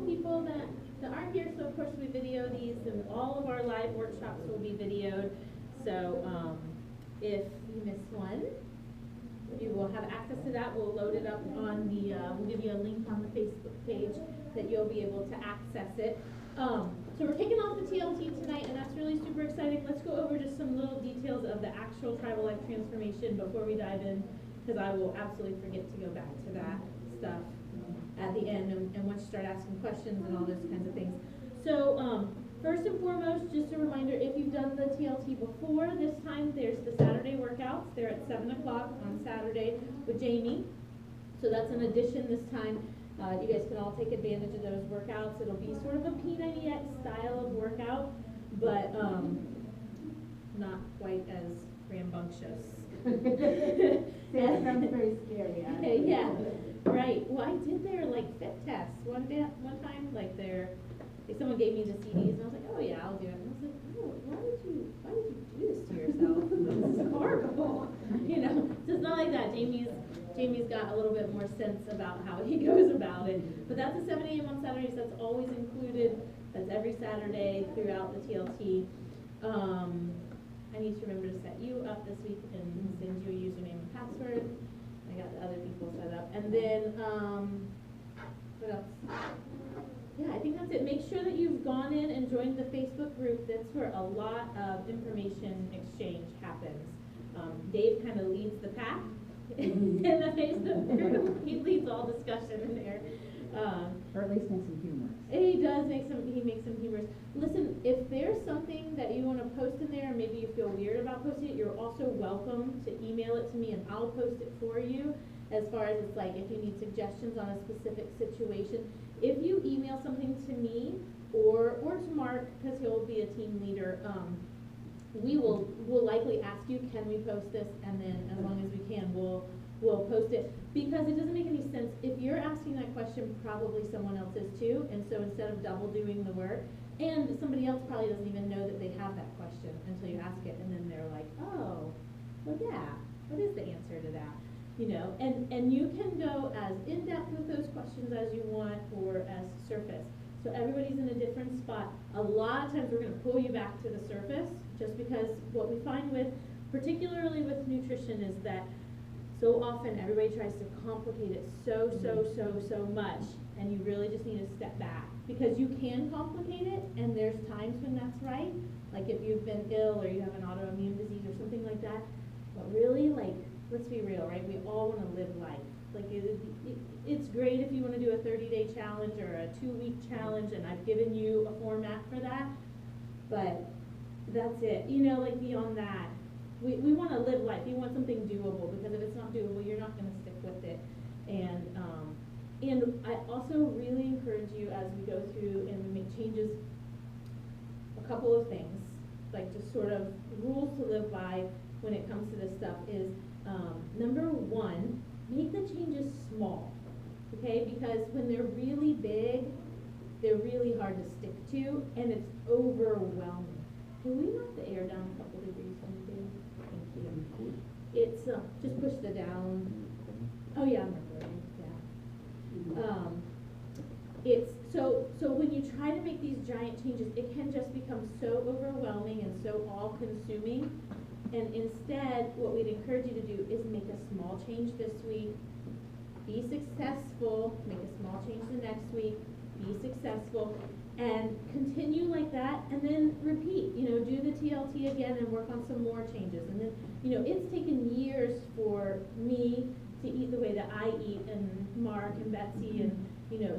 people that aren't here, so of course we video these, and all of our live workshops will be videoed. So if you missed one, you will have access to that. We'll load it up on the, we'll give you a link on the Facebook page that you'll be able to access it. So we're kicking off the TLT tonight, and that's really super exciting. Let's go over just some little details of the actual tribal life transformation before we dive in, because I will absolutely forget to go back to that stuff at the end, and once you start asking questions and all those kinds of things. So first and foremost, just a reminder, if you've done the TLT before, this time there's the Saturday workouts. They're at 7 o'clock on Saturday with Jamie. So that's an addition this time. You guys can all take advantage of those workouts. It'll be sort of a P90X style of workout, but not quite as rambunctious. That sounds very scary. Yeah, right. Well, I did their fit tests one time. Someone gave me the CDs, and I was like, oh yeah, I'll do it. And I was like, oh, why did you do this to yourself? This is horrible. So it's not like that. Jamie's got a little bit more sense about how he goes about it. But that's at 7 a.m. on Saturdays. That's always included. That's every Saturday throughout the TLT. I need to remember to set you up this week and send you a username and password. I got the other people set up. And then, what else? Yeah, I think that's it. Make sure that you've gone in and joined the Facebook group. That's where a lot of information exchange happens. Dave kind of leads the pack in the Facebook group. He leads all discussion in there. Or at least make some humor. He does make some humorous. Listen, if there's something that you want to post in there, maybe you feel weird about posting it, you're also welcome to email it to me and I'll post it for you. As far as it's if you need suggestions on a specific situation. If you email something to me or to Mark, because he'll be a team leader, we'll likely ask you, can we post this? And then as long as we can, we'll post it, because it doesn't make any sense. If you're asking that question, probably someone else is too, and so instead of double doing the work, and somebody else probably doesn't even know that they have that question until you ask it, and then they're like, oh, well yeah, what is the answer to that? And you can go as in-depth with those questions as you want, or as surface. So everybody's in a different spot. A lot of times we're going to pull you back to the surface, just because what we find particularly with nutrition, is that so often everybody tries to complicate it so much, and you really just need to step back, because you can complicate it, and there's times when that's right, like if you've been ill or you have an autoimmune disease or something like that. But really, let's be real, right? We all want to live life. It's great if you want to do a 30-day challenge or a 2-week challenge, and I've given you a format for that, but that's it. Beyond that, we want to live life. We want something doable, because if it's not doable, you're not going to stick with it. And I also really encourage you, as we go through and we make changes, a couple of things, just sort of rules to live by when it comes to this stuff is, number one, make the changes small, okay? Because when they're really big, they're really hard to stick to, and it's overwhelming. Can we knock the air down a couple degrees on the day? Thank you. It's, just push the down. Oh yeah, I'm recording, yeah. So when you try to make these giant changes, it can just become so overwhelming and so all-consuming. And instead, what we'd encourage you to do is make a small change this week, be successful, make a small change the next week, be successful, and continue like that, and then repeat. Do the TLT again and work on some more changes. And then, it's taken years for me to eat the way that I eat, and Mark and Betsy, and,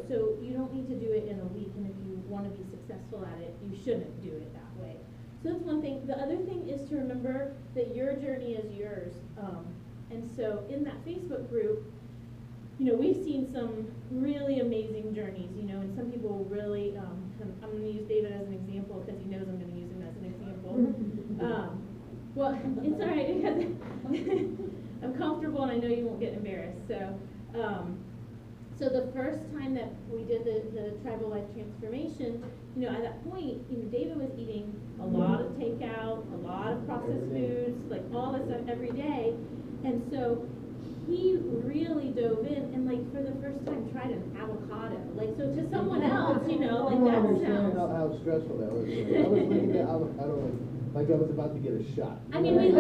so you don't need to do it in a week, and if you want to be successful at it, you shouldn't do it that way. So that's one thing. The other thing is to remember that your journey is yours. And so in that Facebook group, we've seen some really amazing journeys, and some people really, I'm going to use David as an example because he knows I'm going to use him as an example. Well, it's all right because I'm comfortable and I know you won't get embarrassed. So the first time that we did the tribal life transformation, at that point, David was eating a lot of takeout, a lot of processed foods, all this stuff every day. And so he really dove in and for the first time tried an avocado. So to someone else, you know, I like don't that understand sounds. how stressful that was. I was looking at, I don't like I was about to get a shot. I mean, we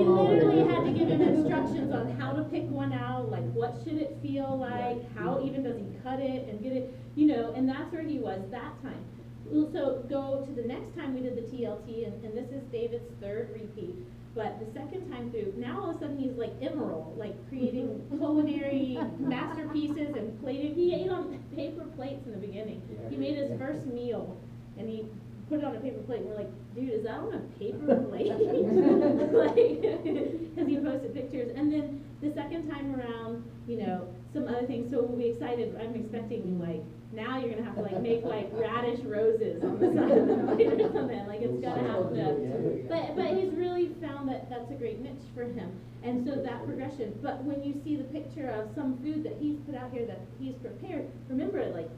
literally had to give him instructions on how to pick one out, like what should it feel like, how even does he cut it and get it, you know, and that's where he was that time. So go to the next time we did the TLT, and this is David's third repeat. But the second time through, now all of a sudden he's like emerald, like creating culinary masterpieces and plating. He ate on paper plates in the beginning. He made his first meal, and he put it on a paper plate. And we're like, dude, is that on a paper plate? Like, because he posted pictures. And then the second time around, you know, some other things. So we'll be excited. I'm expecting like, now you're gonna have to like make like radish roses on the side of the plate or something. Like it's gotta have to. But he's really found that that's a great niche for him. And so that progression. But when you see the picture of some food that he's put out here that he's prepared, remember like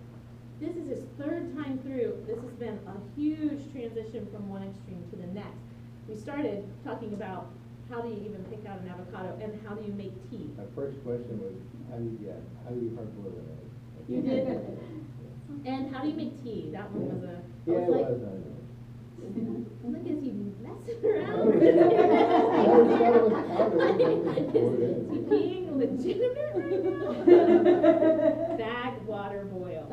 this is his third time through. This has been a huge transition from one extreme to the next. We started talking about how do you even pick out an avocado and how do you make tea. My first question was, how do you hard boil an egg? You did. And how do you make tea? That one was a. Yeah, I was like, I know. look, is he messing around? Is he being legitimate right now? Bag water boil.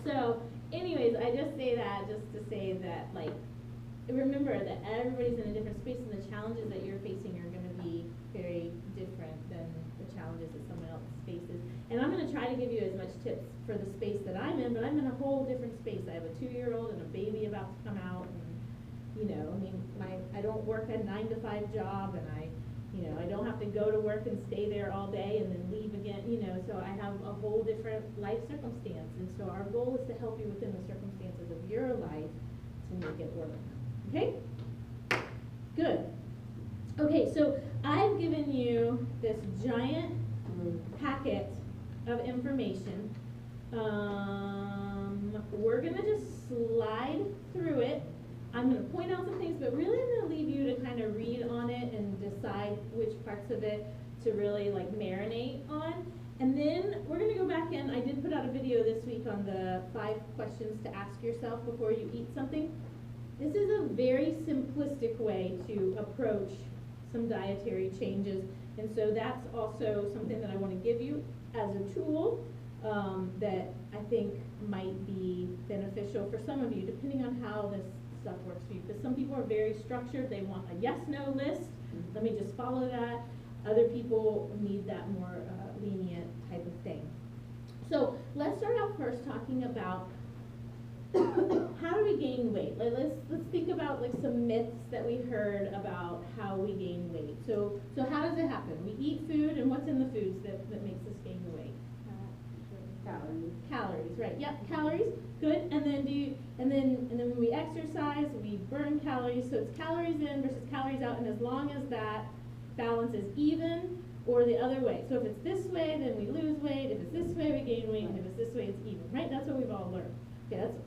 So, anyways, I just say that just to say that, like, remember that everybody's in a different space, and the challenges that you're facing are going to be very different than the challenges that someone else faces. And I'm going to try to give you as much tips for the space that I'm in, but I'm in a whole different space. I have a 2-year-old and a baby about to come out, and you know, I mean, I don't work a 9-to-5 job, and I don't have to go to work and stay there all day and then leave again, you know, so I have a whole different life circumstance. And so our goal is to help you within the circumstances of your life to make it work. Okay? Good. Okay, so I've given you this giant packet of information. We're going to just slide through it. I'm going to point out some things, but really I'm going to leave you to kind of read on it and decide which parts of it to really like marinate on. And then we're going to go back in. I did put out a video this week on the 5 questions to ask yourself before you eat something. This is a very simplistic way to approach some dietary changes. And so that's also something that I want to give you as a tool that I think might be beneficial for some of you, depending on how this stuff works for you. Because some people are very structured. They want a yes-no list. Let me just follow that. Other people need that more lenient type of thing. So let's start out first talking about how do we gain weight? Let's think about like some myths that we heard about how we gain weight. So how does it happen? We eat food, and what's in the foods that makes us gain the weight? Calories, right? Yep, calories. Good. And then when we exercise, we burn calories. So it's calories in versus calories out, and as long as that balance is even or the other way. So if it's this way, then we lose weight. If it's this way, we gain weight. And if it's this way, it's even. Right? That's what we've all learned. Okay, that's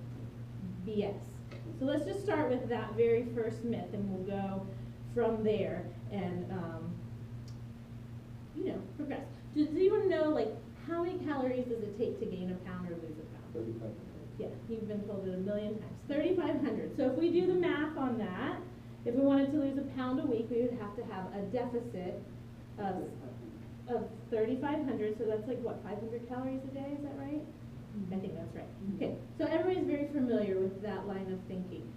BS. So let's just start with that very first myth, and we'll go from there and progress. Do you want to know like how many calories does it take to gain a pound or lose a pound? 3,500. Yeah, you've been told it a million times. 3,500. So if we do the math on that, if we wanted to lose a pound a week, we would have to have a deficit of 3,500. So that's like what, 500 calories a day? Is that right? I think that's right. Okay, so everybody's very familiar with that line of thinking.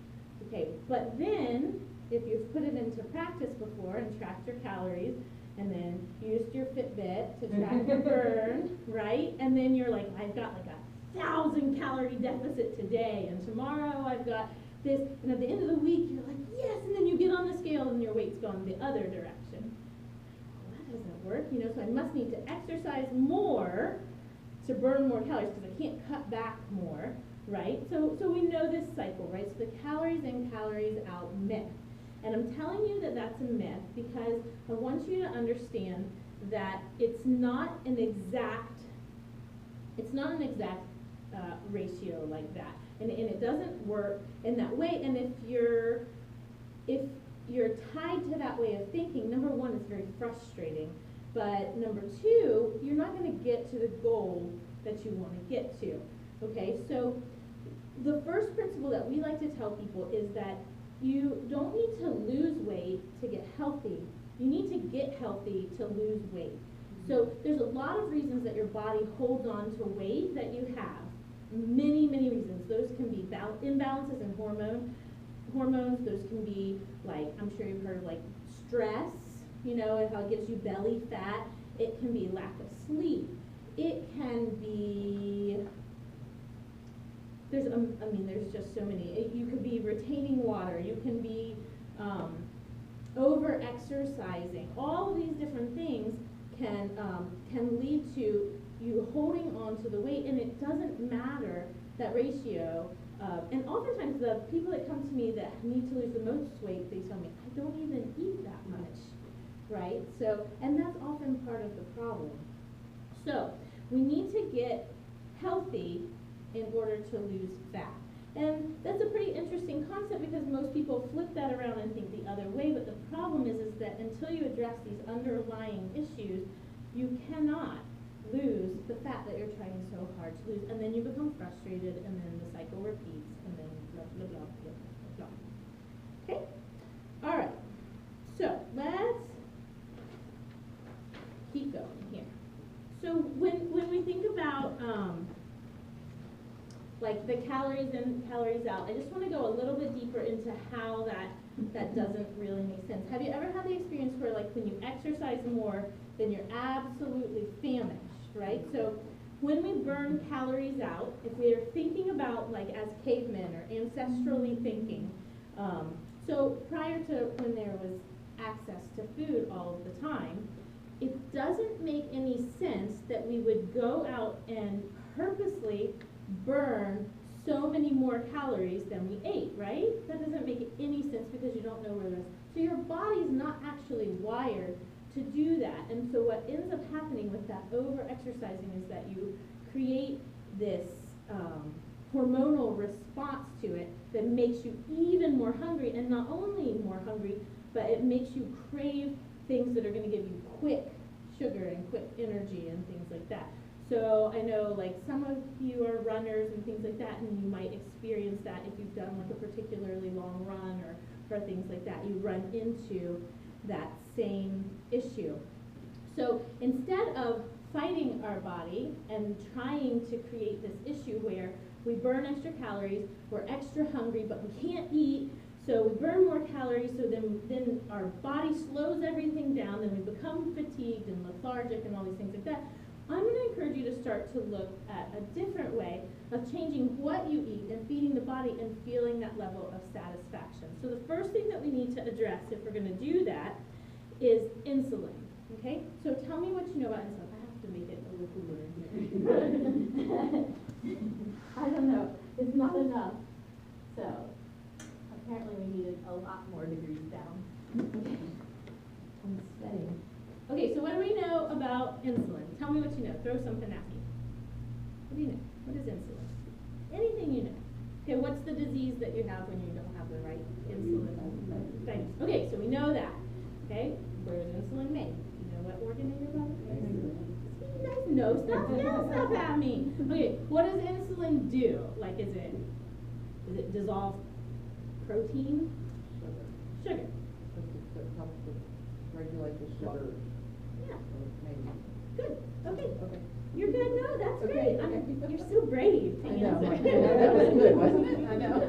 Okay, but then if you've put it into practice before and tracked your calories, and then used your Fitbit to track your burn, right? And then you're like, I've got like 1,000 calorie deficit today, and tomorrow I've got this, and at the end of the week you're like, yes, and then you get on the scale and your weight's gone the other direction. Well, that doesn't work, so I must need to exercise more to burn more calories because I can't cut back more, right? So we know this cycle, right? So the calories in, calories out myth. And I'm telling you that that's a myth because I want you to understand that it's not an exact ratio like that, and it doesn't work in that way. And if you're tied to that way of thinking, number one, it's very frustrating But number two, you're not gonna get to the goal that you wanna get to, okay? So the first principle that we like to tell people is that you don't need to lose weight to get healthy. You need to get healthy to lose weight. So there's a lot of reasons that your body holds on to weight that you have. Many, many reasons. Those can be imbalances in hormones. Those can be, like, I'm sure you've heard of, like, stress, you know, and how it gives you belly fat. It can be lack of sleep. It can be, there's just so many. You could be retaining water. You can be over-exercising. All of these different things can lead to you holding on to the weight, and it doesn't matter that ratio. And oftentimes the people that come to me that need to lose the most weight, they tell me, I don't even eat that much, right? So, and that's often part of the problem. So, we need to get healthy in order to lose fat. And that's a pretty interesting concept because most people flip that around and think the other way, but the problem is that until you address these underlying issues, you cannot lose the fat that you're trying so hard to lose, and then you become frustrated, and then the cycle repeats, and then blah, blah, blah, blah, blah, blah. Okay? All right. So, let's keep going here. So, when we think about, like the calories in, calories out, I just want to go a little bit deeper into how that doesn't really make sense. Have you ever had the experience where, like, when you exercise more, then you're absolutely famished, right? So when we burn calories out, if we're thinking about, like, as cavemen or ancestrally thinking, so prior to when there was access to food all of the time, it doesn't make any sense that we would go out and purposely burn so many more calories than we ate, right? That doesn't make any sense because you don't know where there's. So your body's not actually wired to do that. And so what ends up happening with that over-exercising is that you create this hormonal response to it that makes you even more hungry, and not only more hungry, but it makes you crave things that are going to give you quick sugar and quick energy and things like that. So I know, like, some of you are runners and things like that, and you might experience that if you've done, like, a particularly long run or things like that. You run into that same issue. So instead of fighting our body and trying to create this issue where we burn extra calories, we're extra hungry, but we can't eat, so we burn more calories, so then our body slows everything down, then we become fatigued and lethargic and all these things like that. I'm going to encourage you to start to look at a different way of changing what you eat and feeding the body and feeling that level of satisfaction. So the first thing that we need to address if we're going to do that is insulin, okay? So tell me what you know about insulin. I have to make it a little cooler in here. I don't know. It's not enough. So apparently we needed a lot more degrees down. I'm sweating. Okay, so what do we know about insulin? Tell me what you know. Throw something at me. What do you know? What is insulin? Anything you know. Okay, what's the disease that you have when you don't have the right insulin? Diabetes. Okay, so we know that. Okay, where is insulin made? Do you know what organ in your body? Nice. No, stop yelling stuff at me. Okay, what does insulin do? Like, is it dissolve protein? Sugar. That helps to regulate the sugar. Yeah. Maybe. Good. Okay. Okay. You're good. No, that's Okay, great. okay. You're so brave. I know. answer. That was good, wasn't it? I know.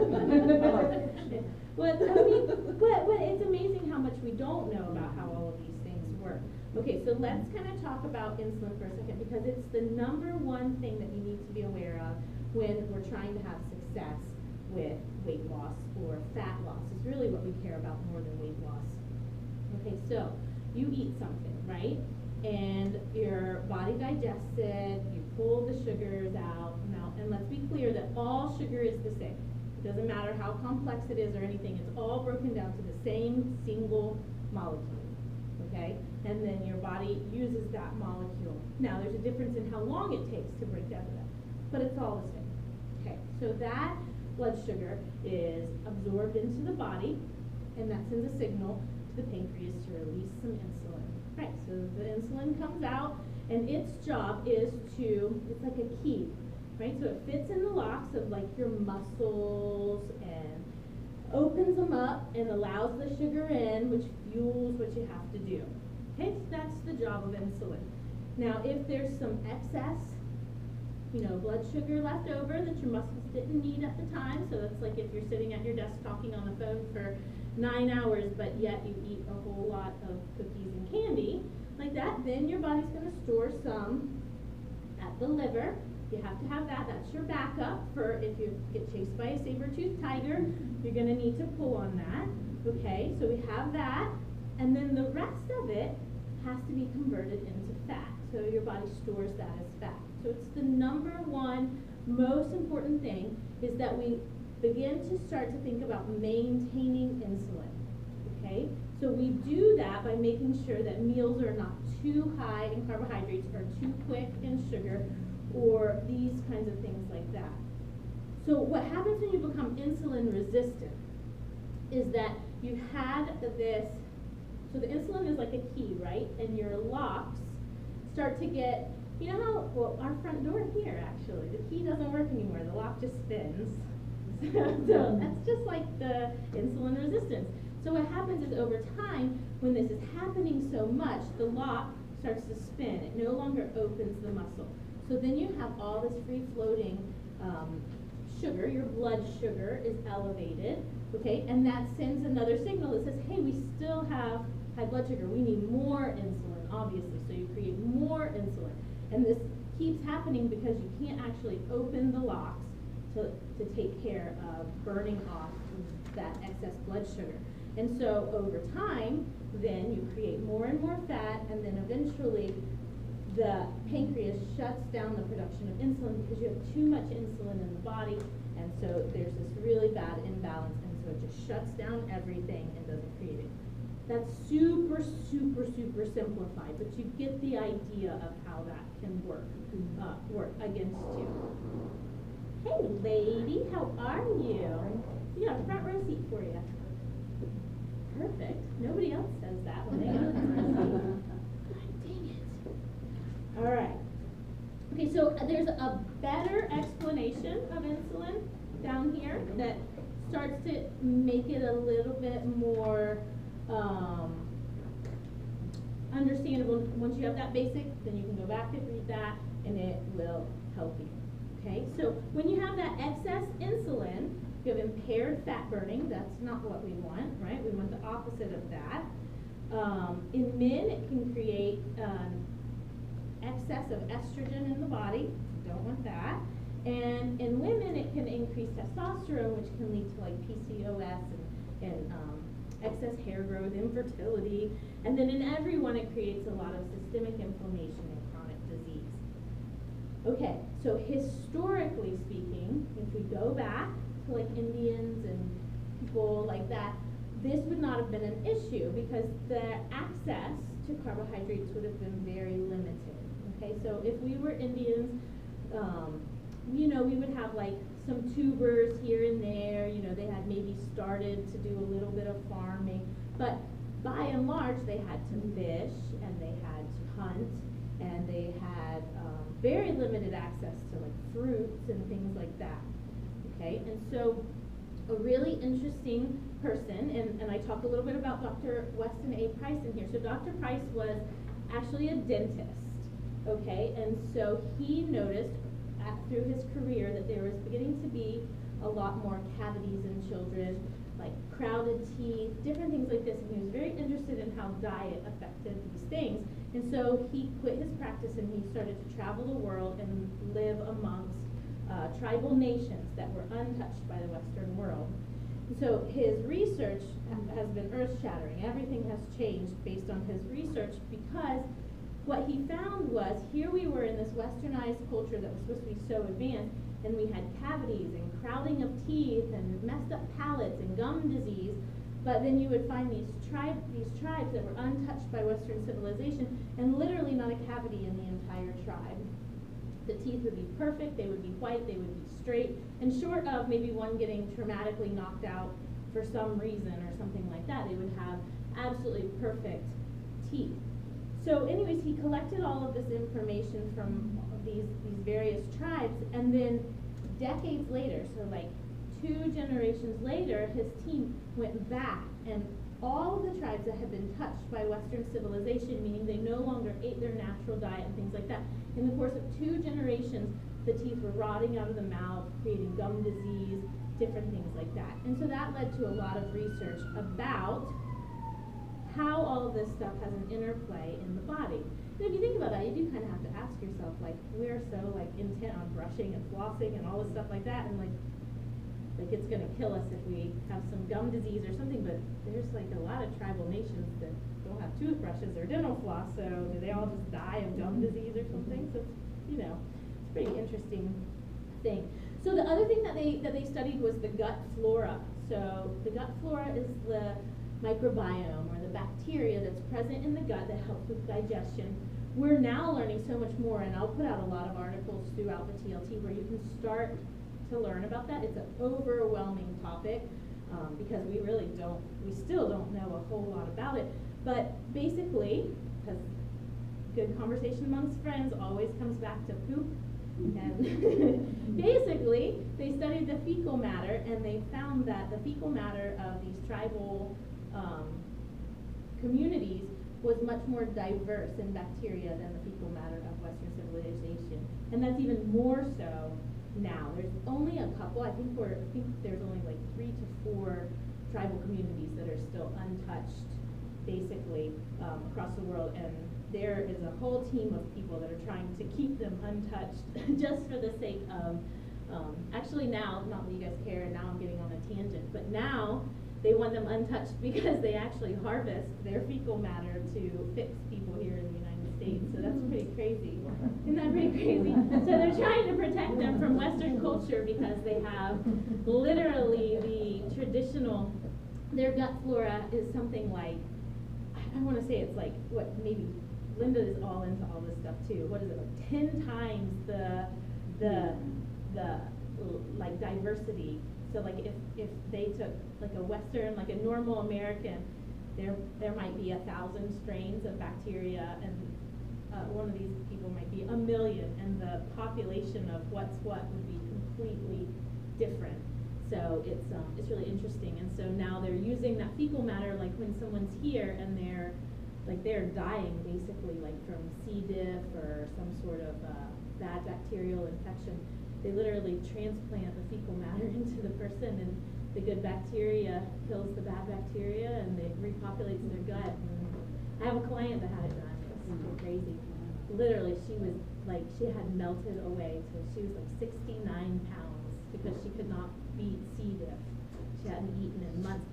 But I mean, but it's amazing how much we don't know about how all of these things work. Okay, so let's kind of talk about insulin for a second because it's the number one thing that you need to be aware of when we're trying to have success with weight loss or fat loss. It's really what we care about more than weight loss. Okay, so you eat something, right? And your body digests it, you pull the sugars out, and let's be clear that all sugar is the same. It doesn't matter how complex it is or anything, it's all broken down to the same single molecule, okay? And then your body uses that molecule. Now, there's a difference in how long it takes to break down to that, but it's all the same. Okay, so that blood sugar is absorbed into the body, and that sends a signal to the pancreas to release some insulin. Right, so the insulin comes out, and its job is to, it's like a key, right? So it fits in the locks of like your muscles and opens them up and allows the sugar in, which fuels what you have to do. Okay, so that's the job of insulin. Now, if there's some excess, blood sugar left over that your muscles didn't need at the time, so that's like if you're sitting at your desk talking on the phone for 9 hours, but yet you eat a whole lot of cookies and candy, like that, then your body's going to store some at the liver. You have to have that. That's your backup for if you get chased by a saber-toothed tiger, you're going to need to pull on that. Okay, so we have that, and then the rest of it has to be converted into fat. So your body stores that as fat. So it's the number one most important thing is that we begin to start to think about maintaining insulin. Okay? So we do that by making sure that meals are not too high in carbohydrates or too quick in sugar or these kinds of things like that. So what happens when you become insulin resistant is that you had this, so the insulin is like a key, right? And your locks start to get, well, our front door here actually, the key doesn't work anymore, the lock just spins. So that's just like the insulin resistance. So what happens is over time, when this is happening so much, the lock starts to spin. It no longer opens the muscle. So then you have all this free-floating sugar, your blood sugar is elevated, okay? And that sends another signal that says, hey, we still have high blood sugar. We need more insulin, obviously. So you create more insulin. And this keeps happening because you can't actually open the locks to take care of burning off that excess blood sugar. And so over time, then you create more and more fat, and then eventually the pancreas shuts down the production of insulin because you have too much insulin in the body, and so there's this really bad imbalance, and so it just shuts down everything and doesn't create it. That's super, super, super simplified, but you get the idea of how that can work against you. Hey, lady, how are you? We got a front row seat for you. Perfect. Nobody else says that when they get a front row seat. God dang it. All right. Okay, so there's a better explanation of insulin down here that starts to make it a little bit more understandable. Once you have that basic, then you can go back and read that, and it will help you. Okay, so when you have that excess insulin, you have impaired fat burning. That's not what we want, right? We want the opposite of that. In men, it can create excess of estrogen in the body. Don't want that. And in women, it can increase testosterone, which can lead to like PCOS and excess hair growth, infertility. And then in everyone, it creates a lot of systemic inflammation and chronic disease. Okay, so historically speaking, if we go back to like Indians and people like that, this would not have been an issue because their access to carbohydrates would have been very limited. Okay, so if we were Indians, we would have like some tubers here and there, they had maybe started to do a little bit of farming, but by and large they had to fish and they had to hunt and they had very limited access to like fruits and things like that. Okay, and so a really interesting person, and I talked a little bit about Dr. Weston A. Price in here. So Dr. Price was actually a dentist, okay, and so he noticed through his career that there was beginning to be a lot more cavities in children, like crowded teeth, different things like this, and he was very interested in how diet affected these things. And so he quit his practice and he started to travel the world and live amongst tribal nations that were untouched by the Western world. And so his research has been earth-shattering. Everything has changed based on his research because what he found was here we were in this westernized culture that was supposed to be so advanced, and we had cavities and crowding of teeth and messed up palates and gum disease, but then you would find these tribes that were untouched by Western civilization and literally not a cavity in the entire tribe. The teeth would be perfect, they would be white, they would be straight, and short of maybe one getting traumatically knocked out for some reason or something like that, they would have absolutely perfect teeth. So anyways, he collected all of this information from these various tribes, and then decades later, so like 2 generations later, his team went back, and all of the tribes that had been touched by Western civilization, meaning they no longer ate their natural diet and things like that, in the course of 2 generations, the teeth were rotting out of the mouth, creating gum disease, different things like that. And so that led to a lot of research about how all of this stuff has an interplay in the body. And if you think about that, you do kind of have to ask yourself, like, we're so like intent on brushing and flossing and all this stuff like that, and like it's gonna kill us if we have some gum disease or something, but there's like a lot of tribal nations that don't have toothbrushes or dental floss, so do they all just die of gum disease or something? So it's, you know, it's a pretty interesting thing. So the other thing that they studied was the gut flora. So the gut flora is the microbiome, or the bacteria that's present in the gut that helps with digestion. We're now learning so much more, and I'll put out a lot of articles throughout the TLT where you can start to learn about that. It's an overwhelming topic because we still don't know a whole lot about it. But basically, because good conversation amongst friends always comes back to poop, and basically, they studied the fecal matter, and they found that the fecal matter of these tribal communities was much more diverse in bacteria than the fecal matter of Western civilization. And that's even more so now. There's only a couple, I think there's only like 3 to 4 tribal communities that are still untouched, basically, across the world, and there is a whole team of people that are trying to keep them untouched just for the sake of, actually now, not that you guys care, now I'm getting on a tangent, but now they want them untouched because they actually harvest their fecal matter to fix people here in the United States. So that's pretty crazy. Isn't that pretty crazy? So they're trying to protect them from Western culture because they have literally the traditional, their gut flora is something like, I want to say it's like, what, maybe, Linda is all into all this stuff too. What is it, like 10 times the like diversity. So like if they took like a Western, like a normal American, there might be 1,000 strains of bacteria, and one of these people might be 1 million, and the population of what's what would be completely different. So it's really interesting, and so now they're using that fecal matter, like when someone's here and they're dying basically, like from C. diff or some sort of bad bacterial infection. They literally transplant the fecal matter into the person, and the good bacteria kills the bad bacteria, and it repopulates their gut. And I have a client that had it done. It was super crazy. Literally, she had melted away till she was like 69 pounds because she could not beat C. diff. She hadn't eaten in months.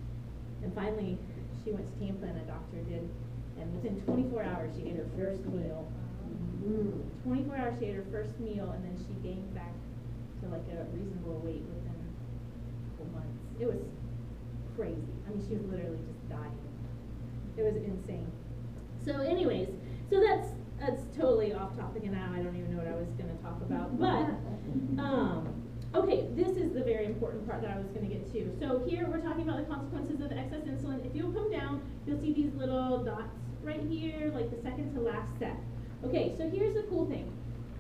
And finally, she went to Tampa, and a doctor did, and within 24 hours, she ate her first meal. 24 hours, she ate her first meal, and then she gained back to like a reasonable weight within a couple months. It was crazy. I mean, she was literally just dying. It was insane. So anyways, so that's totally off topic, and now I don't even know what I was going to talk about. But, okay, this is the very important part that I was going to get to. So here we're talking about the consequences of excess insulin. If you'll come down, you'll see these little dots right here, like the second to last set. Okay, so here's the cool thing.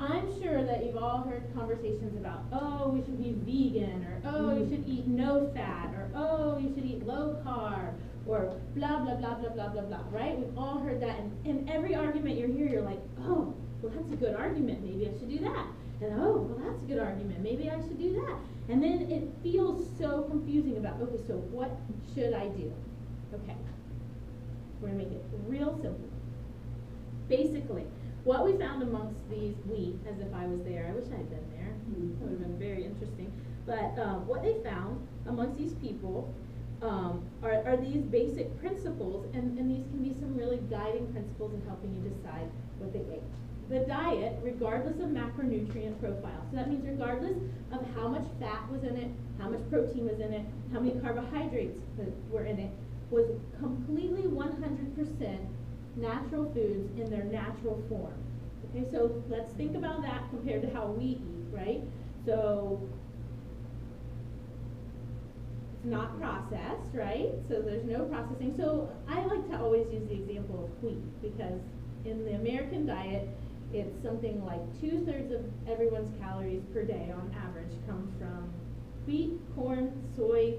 I'm sure that you've all heard conversations about, oh, we should be vegan, or oh, you should eat no fat, or oh, you should eat low carb, or blah, blah, blah, blah, blah, blah, blah, right? We've all heard that, and in every argument you hear, you're like, oh, well, that's a good argument, maybe I should do that. And oh, well, that's a good argument, maybe I should do that. And then it feels so confusing about, okay, so what should I do? Okay, we're gonna make it real simple. Basically, what we found amongst these, as if I was there, I wish I had been there, that would have been very interesting, but what they found amongst these people are these basic principles, and these can be some really guiding principles in helping you decide what they ate. The diet, regardless of macronutrient profile, so that means regardless of how much fat was in it, how much protein was in it, how many carbohydrates were in it, was completely 100% natural foods in their natural form. Okay, so let's think about that compared to how we eat, right? So it's not processed, right? So there's no processing. So I like to always use the example of wheat, because in the American diet, it's something like 2/3 of everyone's calories per day on average come from wheat, corn, soy,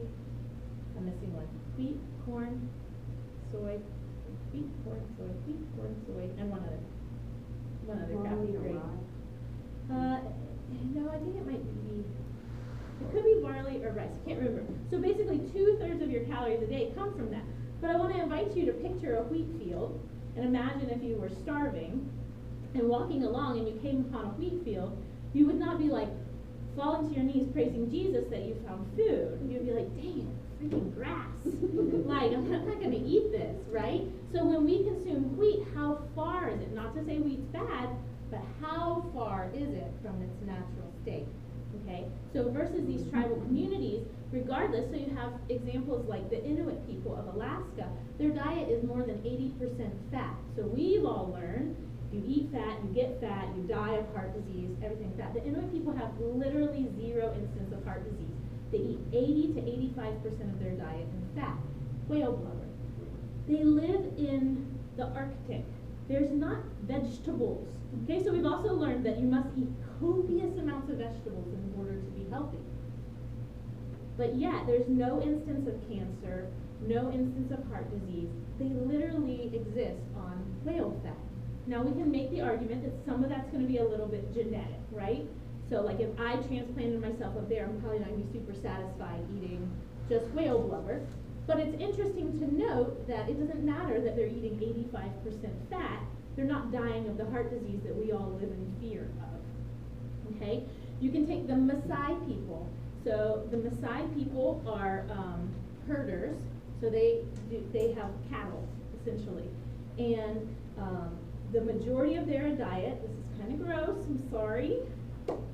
I'm missing one, wheat, corn, soy, wheat, corn, soy, and one other crappy grain. No, I think it might be, it could be barley or rice, I can't remember. So basically 2/3 of your calories a day come from that. But I want to invite you to picture a wheat field and imagine if you were starving and walking along and you came upon a wheat field, you would not be like falling to your knees praising Jesus that you found food. You'd be like, dang, freaking grass. Like, I'm not going to eat this, right? So when we consume wheat, how far is it? Not to say wheat's bad, but how far is it from its natural state? Okay, so versus these tribal communities, regardless, so you have examples like the Inuit people of Alaska, their diet is more than 80% fat. So we've all learned, you eat fat, you get fat, you die of heart disease, everything like that. The Inuit people have literally 0 instance of heart disease. They eat 80 to 85% of their diet in fat. Whale blubber. They live in the Arctic. There's not vegetables. Okay, so we've also learned that you must eat copious amounts of vegetables in order to be healthy. But yet, there's no instance of cancer, no instance of heart disease. They literally exist on whale fat. Now, we can make the argument that some of that's going to be a little bit genetic, right? So, like, if I transplanted myself up there, I'm probably not going to be super satisfied eating just whale blubber. But it's interesting to note that it doesn't matter that they're eating 85% fat. They're not dying of the heart disease that we all live in fear of. Okay? You can take the Maasai people. So the Maasai people are herders. So they have cattle, essentially. And the majority of their diet, this is kind of gross, I'm sorry,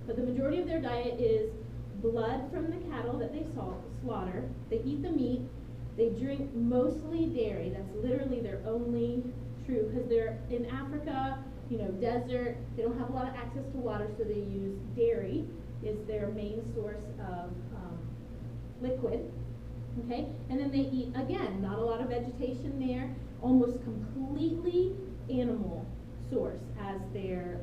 but the majority of their diet is blood from the cattle that they slaughter. They eat the meat. They drink mostly dairy. That's literally their only true, because they're in Africa, you know, desert. They don't have a lot of access to water, so they use dairy is their main source of liquid. Okay, and then they eat, again, not a lot of vegetation there, almost completely animal source as their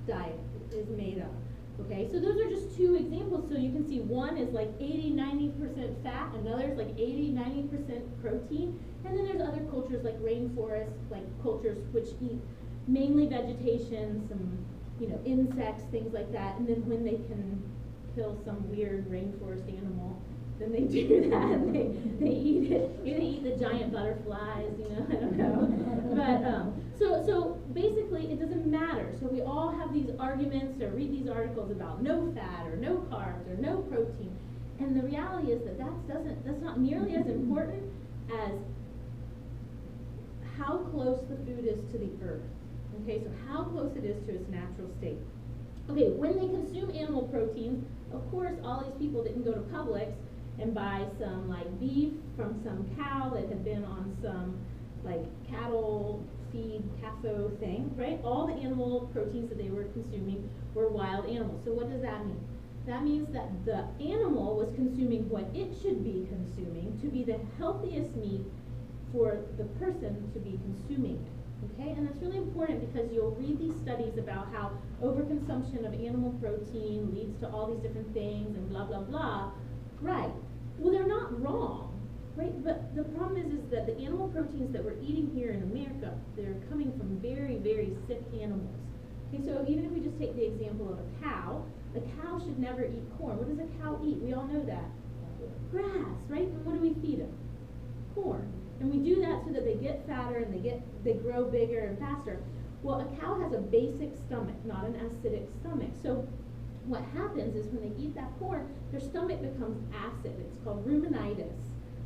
diet is made up. Okay, so those are just two examples. So you can see one is like 80-90% fat, another is like 80-90% protein, and then there's other cultures like rainforest, like cultures which eat mainly vegetation, some, you know, insects, things like that, and then when they can kill some weird rainforest animal, then they do that, and they eat it. They eat the giant butterflies, you know, I don't know. But, so basically it doesn't matter. So we all have these arguments or read these articles about no fat or no carbs or no protein. And the reality is that that's not nearly as important as how close the food is to the earth. Okay, so how close it is to its natural state. Okay, when they consume animal proteins, of course, all these people didn't go to Publix and buy some like beef from some cow that had been on some like cattle feed CAFO thing, right? All the animal proteins that they were consuming were wild animals. So what does that mean? That means that the animal was consuming what it should be consuming to be the healthiest meat for the person to be consuming it. Okay, and that's really important because you'll read these studies about how overconsumption of animal protein leads to all these different things and blah, blah, blah. Right. Well, they're not wrong, right? But the problem is that the animal proteins that we're eating here in America, they're coming from very, very sick animals. Okay, so even if we just take the example of a cow should never eat corn. What does a cow eat? We all know that. Grass, right? And what do we feed them? Corn. And we do that so that they get fatter and they grow bigger and faster. Well, a cow has a basic stomach, not an acidic stomach. So what happens is when they eat that corn, their stomach becomes acid. It's called ruminitis,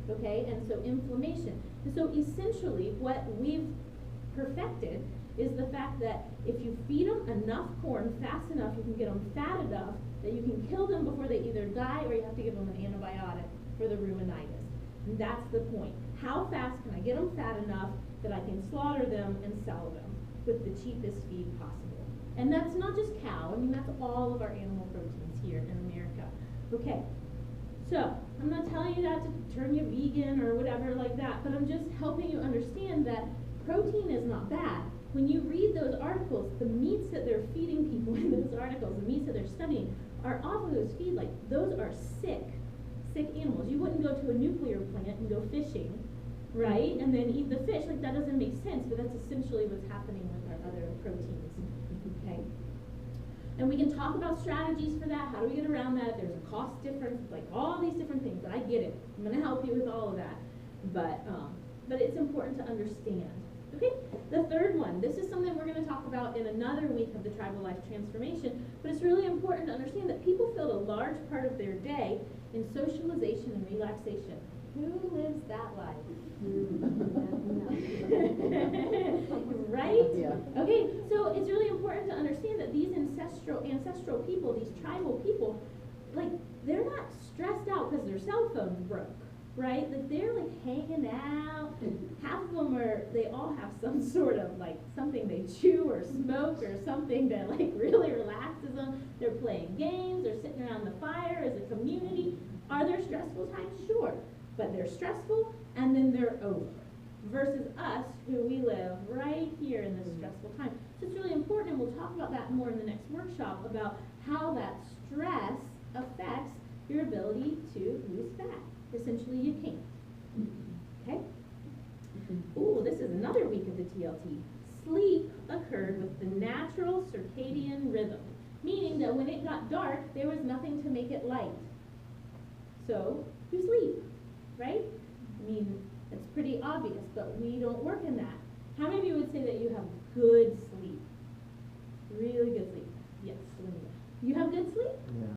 okay? And so inflammation. And so essentially what we've perfected is the fact that if you feed them enough corn fast enough, you can get them fat enough that you can kill them before they either die or you have to give them an antibiotic for the ruminitis. And that's the point. How fast can I get them fat enough that I can slaughter them and sell them with the cheapest feed possible? And that's not just cow. I mean, that's all of our animal proteins here in America. Okay, so I'm not telling you that to turn you vegan or whatever like that, but I'm just helping you understand that protein is not bad. when you read those articles, the meats that they're feeding people in those articles, the meats that they're studying, are off of those feed, like, those are sick animals. You wouldn't go to a nuclear plant and go fishing, right, and then eat the fish. Like, that doesn't make sense, but that's essentially what's happening with our other proteins, okay? And we can talk about strategies for that. How do we get around that? There's a cost difference, like all these different things, but I get it. I'm gonna help you with all of that. But it's important to understand. Okay, the third one, this is something we're gonna talk about in another week of the Tribal Life Transformation, but it's really important to understand that people fill a large part of their day in socialization and relaxation. Who lives that life? Right? Yeah. Okay, so it's really important to understand that these ancestral people, these tribal people, like, they're not stressed out because their cell phones broke, right? Like, they're like hanging out. Half of them they all have some sort of like something they chew or smoke or something that like really relaxes them. They're playing games, they're sitting around the fire as a community. Are there stressful times? Sure. But they're stressful and then they're over. Versus us, who we live right here in this stressful time. So it's really important, and we'll talk about that more in the next workshop, about how that stress affects your ability to lose fat. Essentially, you can't. Okay? Ooh, this is another week of the TLT. Sleep occurred with the natural circadian rhythm, meaning that when it got dark, there was nothing to make it light. So, you sleep, right? I mean, it's pretty obvious, but we don't work in that. How many of you would say that you have good sleep? Really good sleep? Yes, Linda. You have good sleep? Yeah.